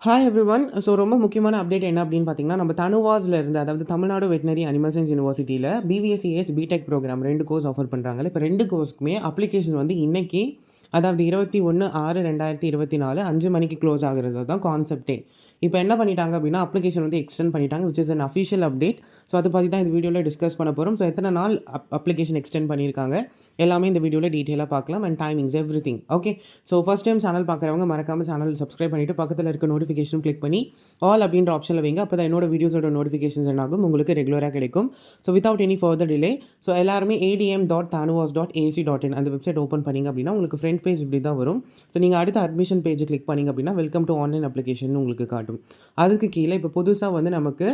Hi everyone. So ரொம்ப முக்கியமான update என்ன அப்படின்னு பார்த்தீங்கன்னா, நம்ம தனுவாஸ்ல இருந்து அதாவது தமிழ்நாடு வெட்டினரி அனிமல் சயன்ஸ் யூனிவர்சிட்டியில பிவிஎஸ்சிஹெச் பிடெக் ப்ரோக்ராம் 2 கோர்ஸ் ஆஃபர் பண்ணுறாங்கல்ல. இப்போ 2 கோர்ஸ்க்குமே அப்ளிகேஷன் வந்து இன்னைக்கு அதாவது 21/6/2024 5 மணிக்கு க்ளோஸ் ஆகுறது தான் கான்செப்ட்டே. இப்போ என்ன பண்ணிட்டாங்க அப்படின்னா, அப்ளிகேஷன் வந்து எக்ஸ்டெண்ட் பண்ணிட்டாங்க. Which is an official update. So அதை பத்தி தான் இந்த வீடியோல டிஸ்கஸ் பண்ண போறோம். ஸோ எத்தனை நாள் அப்ளிகேஷன் எக்ஸ்டெண்ட் பண்ணியிருக்காங்க, எல்லாமே இந்த வீடியோல டீட்டெயிலா பார்க்கலாம். And timings everything. Okay. So first time channel பார்க்குறவங்க மறக்காம சேனல் சப்ஸ்கிரைப் பண்ணிட்டு பக்கத்துல இருக்க நோட்டிஃபிகேஷன் கிளிக் பண்ணி ஆல் அப்படின்ற ஆப்ஷனில் வைங்க. அப்போ தான் என்னோட வீடியோஸோட நோட்டிஃபிகேஷன்ஸ் என்னாகும் உங்களுக்கு ரெகுலராக கிடைக்கும். So without any further delay, so எல்லாருமே adm.tanuvas.ac.in அந்த வெப்சைட் ஓப்பன் பண்ணிங்க அப்படின்னா உங்களுக்கு ஃப்ரண்ட் பேஜ் இப்படி தான் வரும். ஸோ நீங்கள் அடுத்த அட்மிஷன் பேஜ் கிளிக் பண்ணிங்க அப்படின்னா வெல்கம் டு ஆன்லைன் அப்ளிகேஷன் உங்களுக்கு காட்டும். அதுக்கு கீழே இப்போ புதுசாக வந்து நமக்கு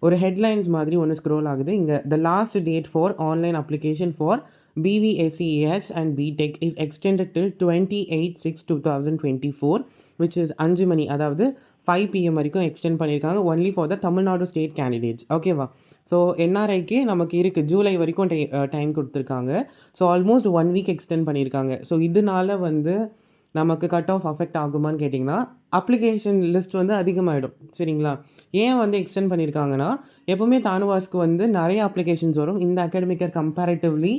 ஒரு ஹெட்லைன்ஸ் மாதிரி ஒன்று ஸ்க்ரோல் ஆகுது. இங்கே the last date for online application for BVSCH and BTech is extended till 28/6/2024 which is 5 மணி அதாவது 5 PM வரைக்கும் எக்ஸ்டெண்ட் பண்ணியிருக்காங்க. Only for the Tamil Nadu state candidates. ஓகேவா? ஸோ என்ஆர்ஐக்கு நமக்கு இருக்குது ஜூலை வரைக்கும் டைம் கொடுத்துருக்காங்க. ஸோ ஆல்மோஸ்ட் 1 வீக் எக்ஸ்டெண்ட் பண்ணியிருக்காங்க. ஸோ இதனால வந்து நமக்கு கட் ஆஃப் அஃபெக்ட் ஆகுமான்னு கேட்டிங்கன்னா, அப்ளிகேஷன் லிஸ்ட் வந்து அதிகமாகிடும். சரிங்களா? ஏன் வந்து எக்ஸ்டெண்ட் பண்ணியிருக்காங்கன்னா, எப்போவுமே தானுவாஸ்க்கு வந்து நிறைய அப்ளிகேஷன்ஸ் வரும். இந்த அகாடமிக் இயர் கம்பேரிட்டிவ்லி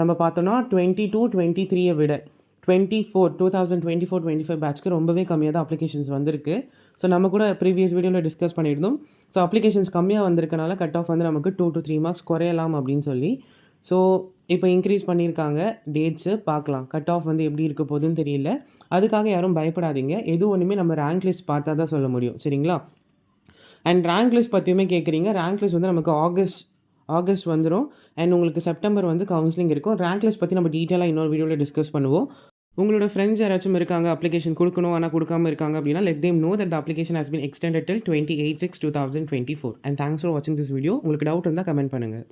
நம்ம பார்த்தோம்னா 22, 23 விட 2024-25 பேட்ச்க்கு ரொம்பவே கம்மியாக தான் அப்ளிகேஷன்ஸ் வந்திருக்கு. ஸோ நம்ம கூட ப்ரீவியஸ் வீடியோவில் டிஸ்கஸ் பண்ணியிருந்தோம். ஸோ அப்ளிகேஷன்ஸ் கம்மியாக வந்திருக்கனால கட் ஆஃப் வந்து நமக்கு 2 to 3 மார்க்ஸ் குறையலாம் அப்படின்னு சொல்லி. ஸோ இப்போ இன்க்ரீஸ் பண்ணியிருக்காங்க டேட்ஸு. பார்க்கலாம் கட் ஆஃப் வந்து எப்படி இருக்க போகுதுன்னு தெரியல. அதுக்காக யாரும் பயப்படாதீங்க. எது ஒன்றுமே நம்ம ரேங்க் லிஸ்ட் பார்த்தா தான் சொல்ல முடியும். சரிங்களா? அண்ட் ரேங்க் லிஸ்ட் பற்றியுமே கேட்குறீங்க. ரேங்க் லிஸ்ட் வந்து நமக்கு ஆகஸ்ட் வந்துடும். அண்ட் உங்களுக்கு செப்டம்பர் வந்து கவுன்சிலிங் இருக்கும். ரேங்க் லிஸ்ட் பற்றி நம்ம டீட்டெயிலாக இன்னொரு வீடியோவில் டிஸ்கஸ் பண்ணுவோம். உங்களோட ஃப்ரெண்ட்ஸ் யாராச்சும் இருக்காங்க அப்ளிகேஷன் கொடுக்கணும் ஆனால் கொடுக்காம இருக்காங்க அப்படின்னா let them know that the application has been extended till 28/6/2024 and thanks for watching this video. உங்களுக்கு டவுட் இருந்தால் கமெண்ட் பண்ணுங்கள்.